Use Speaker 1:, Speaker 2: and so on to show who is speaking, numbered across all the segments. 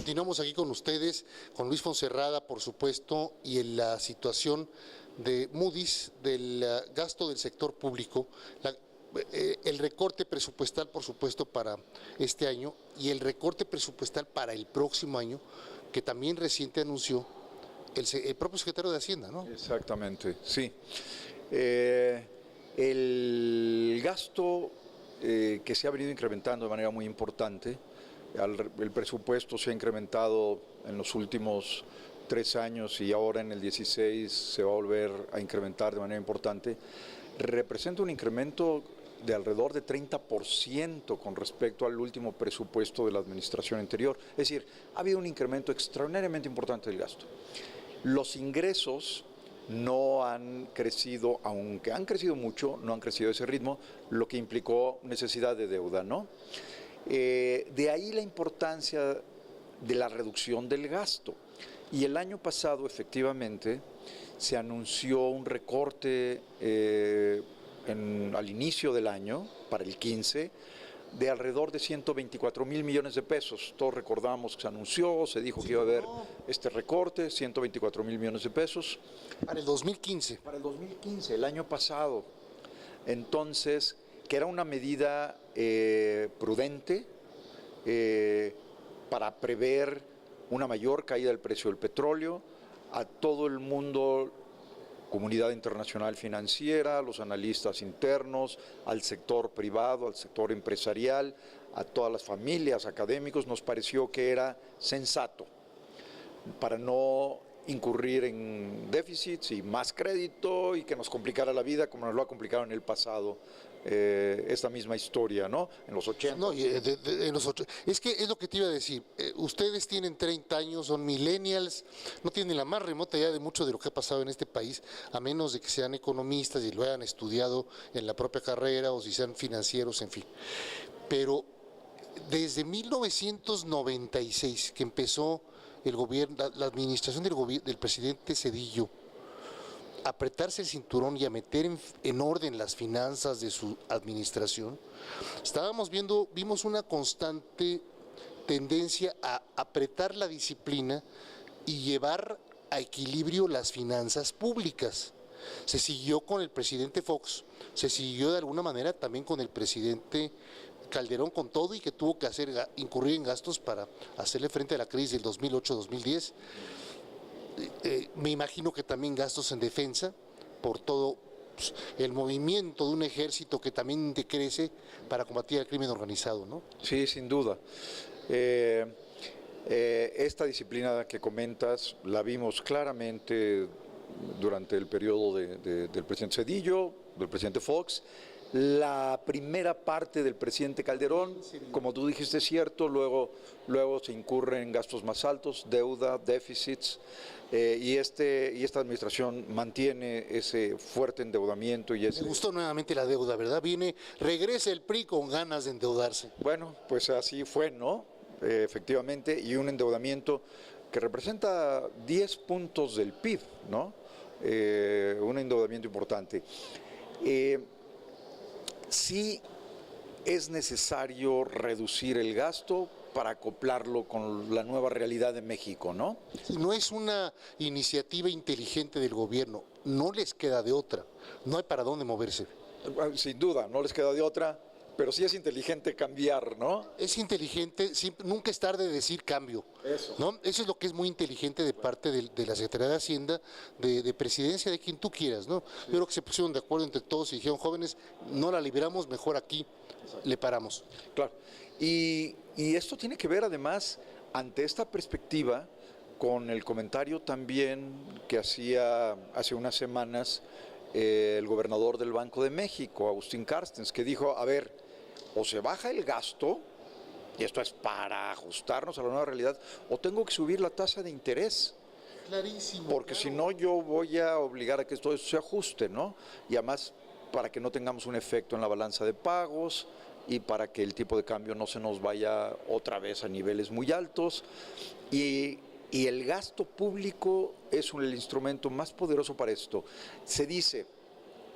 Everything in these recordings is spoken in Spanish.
Speaker 1: Continuamos aquí con ustedes, con Luis Fonserrada, por supuesto, y en la situación de Moody's, del gasto del sector público, el recorte presupuestal, por supuesto, para este año y el recorte presupuestal para el próximo año, que también reciente anunció el propio secretario de Hacienda, ¿no?
Speaker 2: Exactamente, sí. El gasto que se ha venido incrementando de manera muy importante, el presupuesto se ha incrementado en los últimos 3 años y ahora en el 16 se va a volver a incrementar de manera importante, representa un incremento de alrededor de 30% con respecto al último presupuesto de la administración anterior. Es decir, ha habido un incremento extraordinariamente importante del gasto. Los ingresos no han crecido, aunque han crecido mucho, no han crecido a ese ritmo, lo que implicó necesidad de deuda, ¿no? De ahí la importancia de la reducción del gasto. Y el año pasado, efectivamente, se anunció un recorte al inicio del año, para el 15, de alrededor de 124,000 millones de pesos. Todos recordamos que se anunció, se dijo que iba a haber este recorte, 124,000 millones de pesos.
Speaker 1: Para el 2015.
Speaker 2: Para el 2015, el año pasado. Entonces, que era una medida prudente para prever una mayor caída del precio del petróleo. A todo el mundo, comunidad internacional financiera, los analistas internos, al sector privado, al sector empresarial, a todas las familias, académicos, nos pareció que era sensato para no incurrir en déficits y más crédito y que nos complicara la vida como nos lo ha complicado en el pasado. Esta misma historia, ¿no? En los 80.
Speaker 1: No, en los 80. Es que es lo que te iba a decir. Ustedes tienen 30 años, son millennials, no tienen la más remota idea de mucho de lo que ha pasado en este país, a menos de que sean economistas y lo hayan estudiado en la propia carrera o si sean financieros, en fin. Pero desde 1996, que empezó el gobierno, la administración del presidente Zedillo, apretarse el cinturón y a meter en orden las finanzas de su administración, vimos una constante tendencia a apretar la disciplina y llevar a equilibrio las finanzas públicas. Se siguió con el presidente Fox, se siguió de alguna manera también con el presidente Calderón, con todo y que tuvo que incurrir en gastos para hacerle frente a la crisis del 2008-2010. Me imagino que también gastos en defensa, por todo el movimiento de un ejército que también decrece para combatir el crimen organizado, ¿no?
Speaker 2: Sí, sin duda. Esta disciplina que comentas la vimos claramente durante el periodo del presidente Zedillo, del presidente Fox. La primera parte del presidente Calderón, como tú dijiste, es cierto, luego se incurre en gastos más altos, deuda, déficits, y esta administración mantiene ese fuerte endeudamiento.
Speaker 1: Me gustó nuevamente la deuda, ¿verdad? Regresa el PRI con ganas de endeudarse.
Speaker 2: Bueno, pues así fue, ¿no? Efectivamente, y un endeudamiento que representa 10 puntos del PIB, ¿no? Un endeudamiento importante. Sí es necesario reducir el gasto para acoplarlo con la nueva realidad de México, ¿no?
Speaker 1: No es una iniciativa inteligente del gobierno, no les queda de otra, no hay para dónde moverse.
Speaker 2: Sin duda, no les queda de otra, pero sí es inteligente cambiar, ¿no?
Speaker 1: Es inteligente, nunca es tarde de decir cambio.
Speaker 2: Eso.
Speaker 1: ¿No? Eso es lo que es muy inteligente de parte de la Secretaría de Hacienda, de Presidencia, de quien tú quieras, ¿no? Sí. Yo creo que se pusieron de acuerdo entre todos y dijeron, jóvenes, no la liberamos, mejor aquí. Exacto. Le paramos.
Speaker 2: Claro. Y esto tiene que ver además, ante esta perspectiva, con el comentario también que hacía hace unas semanas el gobernador del Banco de México, Agustín Carstens, que dijo, a ver, o se baja el gasto, y esto es para ajustarnos a la nueva realidad, o tengo que subir la tasa de interés.
Speaker 1: Clarísimo.
Speaker 2: Porque claro, si no yo voy a obligar a que todo eso se ajuste, ¿no? Y además para que no tengamos un efecto en la balanza de pagos y para que el tipo de cambio no se nos vaya otra vez a niveles muy altos. Y el gasto público es el instrumento más poderoso para esto. Se dice,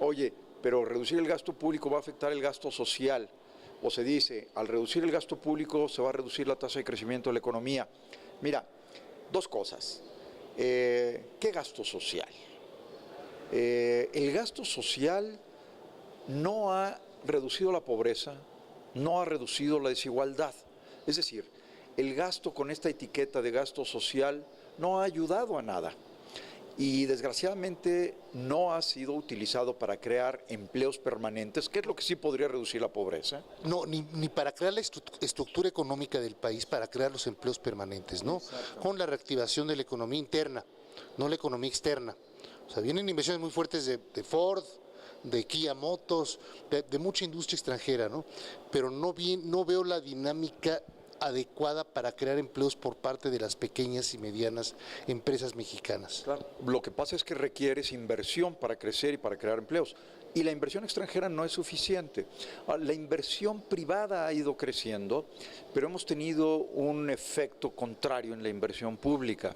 Speaker 2: oye, pero reducir el gasto público va a afectar el gasto social. O se dice, al reducir el gasto público se va a reducir la tasa de crecimiento de la economía. Mira, dos cosas. ¿Qué gasto social? El gasto social no ha reducido la pobreza, no ha reducido la desigualdad. Es decir, el gasto con esta etiqueta de gasto social no ha ayudado a nada. Y desgraciadamente no ha sido utilizado para crear empleos permanentes, que es lo que sí podría reducir la pobreza.
Speaker 1: No, ni para crear la estructura económica del país, para crear los empleos permanentes, ¿no? Con la reactivación de la economía interna, no la economía externa. O sea, vienen inversiones muy fuertes de Ford, de Kia Motors, de mucha industria extranjera, ¿no? Pero no veo la dinámica adecuada para crear empleos por parte de las pequeñas y medianas empresas mexicanas.
Speaker 2: Claro. Lo que pasa es que requieres inversión para crecer y para crear empleos. Y la inversión extranjera no es suficiente. La inversión privada ha ido creciendo, pero hemos tenido un efecto contrario en la inversión pública.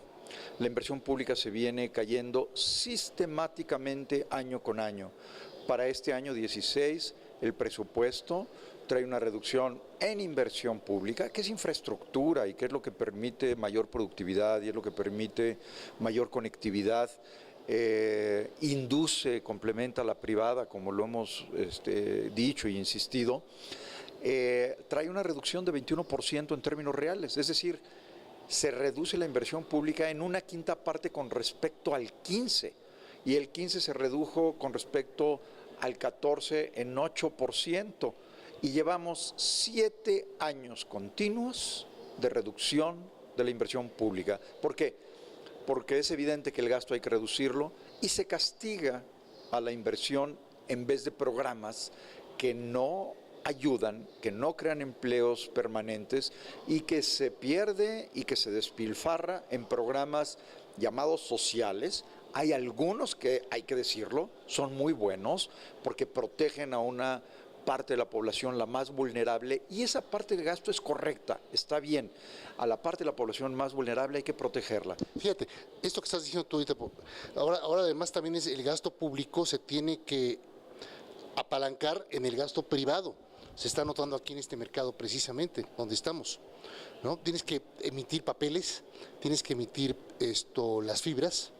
Speaker 2: La inversión pública se viene cayendo sistemáticamente año con año. Para este año 16, el presupuesto trae una reducción en inversión pública, que es infraestructura y que es lo que permite mayor productividad y es lo que permite mayor conectividad, complementa la privada, como lo hemos dicho e insistido, trae una reducción de 21% en términos reales, es decir, se reduce la inversión pública en una quinta parte con respecto al 15, y el 15 se redujo con respecto al 14 en 8%. Y llevamos 7 años continuos de reducción de la inversión pública. ¿Por qué? Porque es evidente que el gasto hay que reducirlo y se castiga a la inversión en vez de programas que no ayudan, que no crean empleos permanentes y que se pierde y que se despilfarra en programas llamados sociales. Hay algunos que, hay que decirlo, son muy buenos porque protegen a una parte de la población, la más vulnerable, y esa parte del gasto es correcta, está bien. A la parte de la población más vulnerable hay que protegerla.
Speaker 1: Fíjate, esto que estás diciendo tú ahorita, ahora además también es el gasto público se tiene que apalancar en el gasto privado. Se está notando aquí en este mercado precisamente, donde estamos, ¿no? Tienes que emitir papeles, tienes que emitir las fibras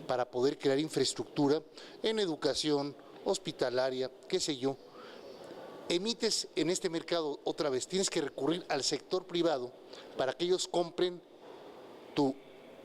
Speaker 1: para poder crear infraestructura en educación, hospitalaria, qué sé yo. Emites en este mercado otra vez, tienes que recurrir al sector privado para que ellos compren tu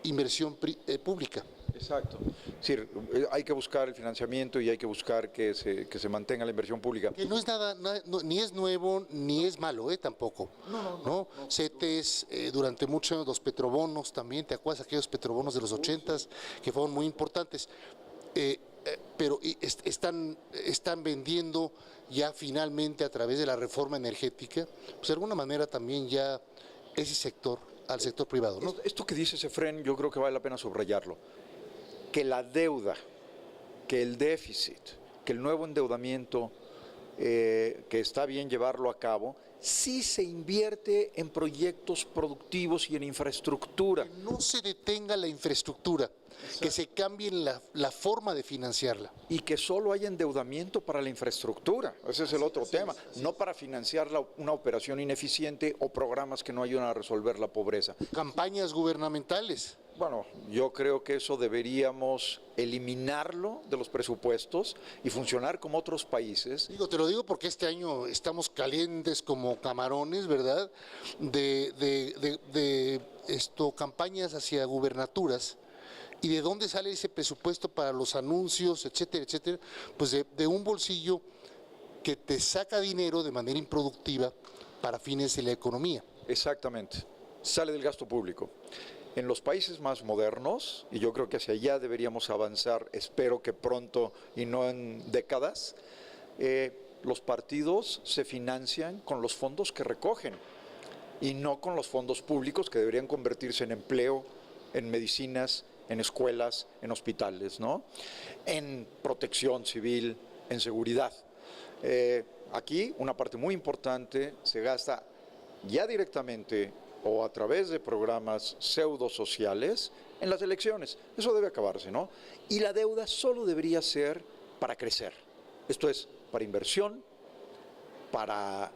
Speaker 1: inversión pública.
Speaker 2: Exacto. Es decir, hay que buscar el financiamiento y hay que buscar que se mantenga la inversión pública.
Speaker 1: Que no es nada, ni es nuevo, ni es malo, tampoco. No. CETES, durante muchos años los petrobonos también, ¿te acuerdas aquellos petrobonos de los 80s que fueron muy importantes? Pero están vendiendo ya finalmente a través de la reforma energética, pues de alguna manera también ya ese sector al sector privado, ¿no?
Speaker 2: Esto que dice Efrén, yo creo que vale la pena subrayarlo, que la deuda, que el déficit, que el nuevo endeudamiento, que está bien llevarlo a cabo, sí se invierte en proyectos productivos y en infraestructura.
Speaker 1: Que no se detenga la infraestructura. Exacto. Que se cambie la forma de financiarla.
Speaker 2: Y que solo haya endeudamiento para la infraestructura, ese es el otro tema, no para financiar una operación ineficiente o programas que no ayudan a resolver la pobreza.
Speaker 1: Campañas gubernamentales.
Speaker 2: Bueno, yo creo que eso deberíamos eliminarlo de los presupuestos y funcionar como otros países.
Speaker 1: Te lo digo porque este año estamos calientes como camarones, ¿verdad? De campañas hacia gubernaturas. ¿Y de dónde sale ese presupuesto para los anuncios, etcétera, etcétera? Pues de un bolsillo que te saca dinero de manera improductiva para fines de la economía.
Speaker 2: Exactamente, sale del gasto público. En los países más modernos, y yo creo que hacia allá deberíamos avanzar, espero que pronto y no en décadas, los partidos se financian con los fondos que recogen y no con los fondos públicos que deberían convertirse en empleo, en medicinas, en escuelas, en hospitales, ¿no? En protección civil, en seguridad. Aquí una parte muy importante se gasta ya directamente o a través de programas pseudosociales en las elecciones. Eso debe acabarse, ¿no? Y la deuda solo debería ser para crecer. Esto es, para inversión, para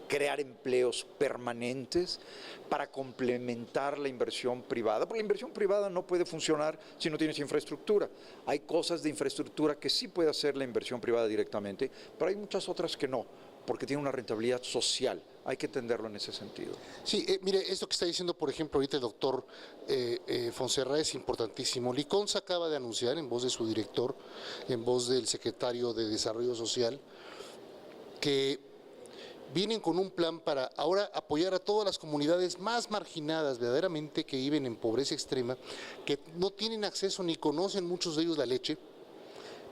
Speaker 2: crear empleos permanentes para complementar la inversión privada, porque la inversión privada no puede funcionar si no tienes infraestructura. Hay cosas de infraestructura que sí puede hacer la inversión privada directamente, pero hay muchas otras que no, porque tiene una rentabilidad social. Hay que entenderlo en ese sentido.
Speaker 1: Sí, mire, esto que está diciendo, por ejemplo, ahorita el doctor Fonserra es importantísimo. Liconza acaba de anunciar, en voz de su director, en voz del secretario de Desarrollo Social, que vienen con un plan para ahora apoyar a todas las comunidades más marginadas verdaderamente que viven en pobreza extrema, que no tienen acceso ni conocen muchos de ellos la leche,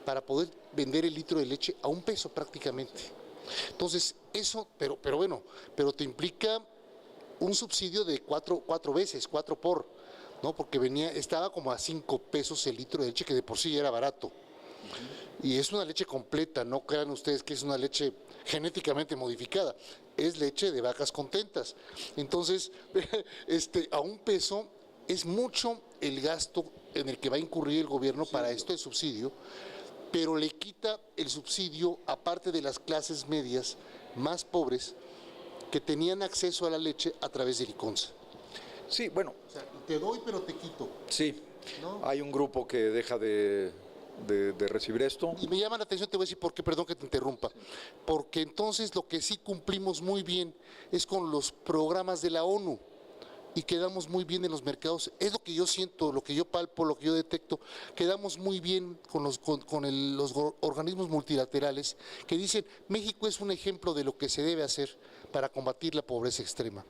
Speaker 1: para poder vender el litro de leche a $1 prácticamente. Entonces, eso, pero bueno, pero te implica un subsidio de cuatro veces, 4 por, ¿no? Porque estaba como a $5 el litro de leche, que de por sí ya era barato. Y es una leche completa, no crean ustedes que es una leche genéticamente modificada, es leche de vacas contentas. Entonces, a $1 es mucho el gasto en el que va a incurrir el gobierno para esto de subsidio, pero le quita el subsidio a parte de las clases medias más pobres que tenían acceso a la leche a través de Liconza.
Speaker 2: Sí, bueno.
Speaker 1: O sea, te doy pero te quito.
Speaker 2: Sí,
Speaker 1: ¿no?
Speaker 2: Hay un grupo que deja de recibir esto.
Speaker 1: Y me llama la atención, te voy a decir por qué, perdón que te interrumpa, porque entonces lo que sí cumplimos muy bien es con los programas de la ONU y quedamos muy bien en los mercados, es lo que yo siento, lo que yo palpo, lo que yo detecto, quedamos muy bien con los organismos multilaterales que dicen México es un ejemplo de lo que se debe hacer para combatir la pobreza extrema.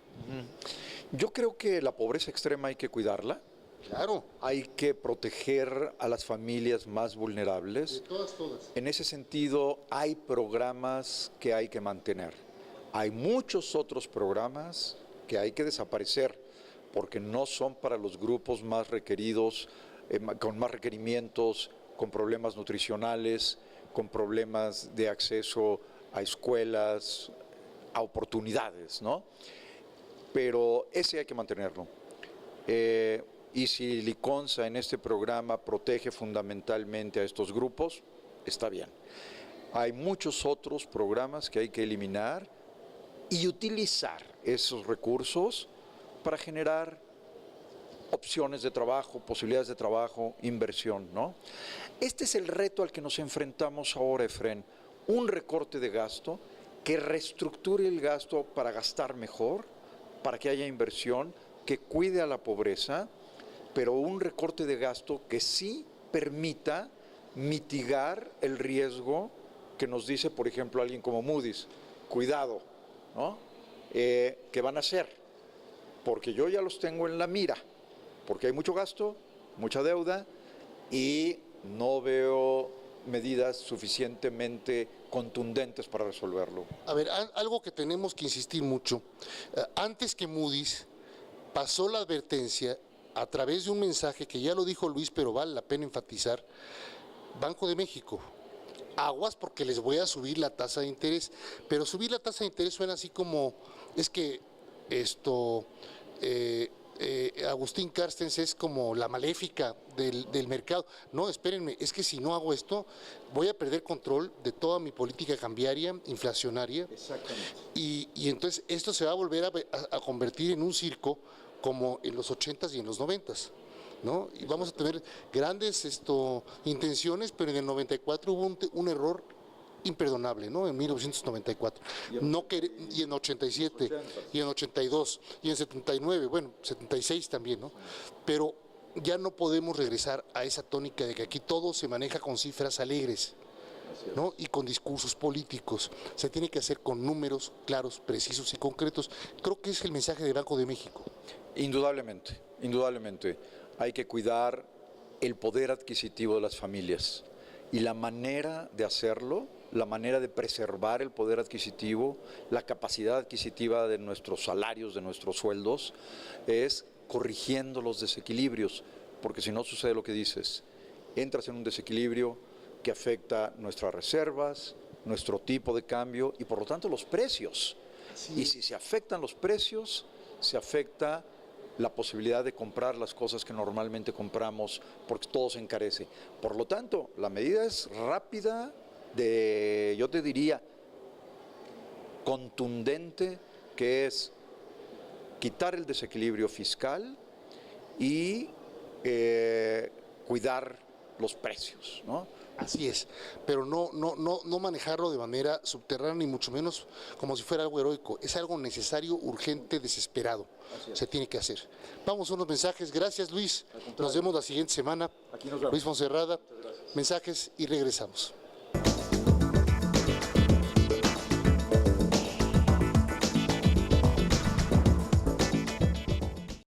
Speaker 2: Yo creo que la pobreza extrema hay que cuidarla.
Speaker 1: Claro.
Speaker 2: Hay que proteger a las familias más vulnerables.
Speaker 1: De todas.
Speaker 2: En ese sentido, hay programas que hay que mantener. Hay muchos otros programas que hay que desaparecer porque no son para los grupos más requeridos, con más requerimientos, con problemas nutricionales, con problemas de acceso a escuelas, a oportunidades, ¿no? Pero ese hay que mantenerlo. Y si Liconza en este programa protege fundamentalmente a estos grupos, está bien. Hay muchos otros programas que hay que eliminar y utilizar esos recursos para generar opciones de trabajo, posibilidades de trabajo, inversión, ¿no? Este es el reto al que nos enfrentamos ahora, Efren. Un recorte de gasto que reestructure el gasto para gastar mejor, para que haya inversión, que cuide a la pobreza, pero un recorte de gasto que sí permita mitigar el riesgo que nos dice, por ejemplo, alguien como Moody's, cuidado, ¿no? ¿Qué van a hacer? Porque yo ya los tengo en la mira, porque hay mucho gasto, mucha deuda y no veo medidas suficientemente contundentes para resolverlo.
Speaker 1: A ver, algo que tenemos que insistir mucho, antes que Moody's pasó la advertencia a través de un mensaje que ya lo dijo Luis, pero vale la pena enfatizar, Banco de México, aguas porque les voy a subir la tasa de interés, pero subir la tasa de interés suena así como, es que Agustín Carstens es como la maléfica del mercado. No, espérenme, es que si no hago esto, voy a perder control de toda mi política cambiaria, inflacionaria.
Speaker 2: Exactamente.
Speaker 1: Y entonces esto se va a volver a convertir en un circo como en los 80s y en los 90s, ¿no? Y vamos a tener grandes intenciones, pero en el 94 hubo un error imperdonable, ¿no? En 1994, y en 87, y en 82, y en 79, bueno, 76 también, ¿no? Pero ya no podemos regresar a esa tónica de que aquí todo se maneja con cifras alegres, ¿no? Y con discursos políticos. Se tiene que hacer con números claros, precisos y concretos. Creo que es el mensaje del Banco de México.
Speaker 2: Indudablemente, indudablemente. Hay que cuidar el poder adquisitivo de las familias. Y la manera de hacerlo, la manera de preservar el poder adquisitivo, la capacidad adquisitiva de nuestros salarios, de nuestros sueldos, es corrigiendo los desequilibrios, porque si no sucede lo que dices, entras en un desequilibrio que afecta nuestras reservas, nuestro tipo de cambio y por lo tanto los precios. Y si se afectan los precios, se afecta la posibilidad de comprar las cosas que normalmente compramos porque todo se encarece. Por lo tanto, la medida es rápida, yo te diría, contundente, que es quitar el desequilibrio fiscal y cuidar los precios, ¿no?
Speaker 1: Así es, pero no manejarlo de manera subterránea, ni mucho menos como si fuera algo heroico. Es algo necesario, urgente, desesperado. Se tiene que hacer. Vamos a unos mensajes. Gracias, Luis. Nos vemos la siguiente semana.
Speaker 2: Aquí nos vemos.
Speaker 1: Luis Fonserrada, mensajes y regresamos.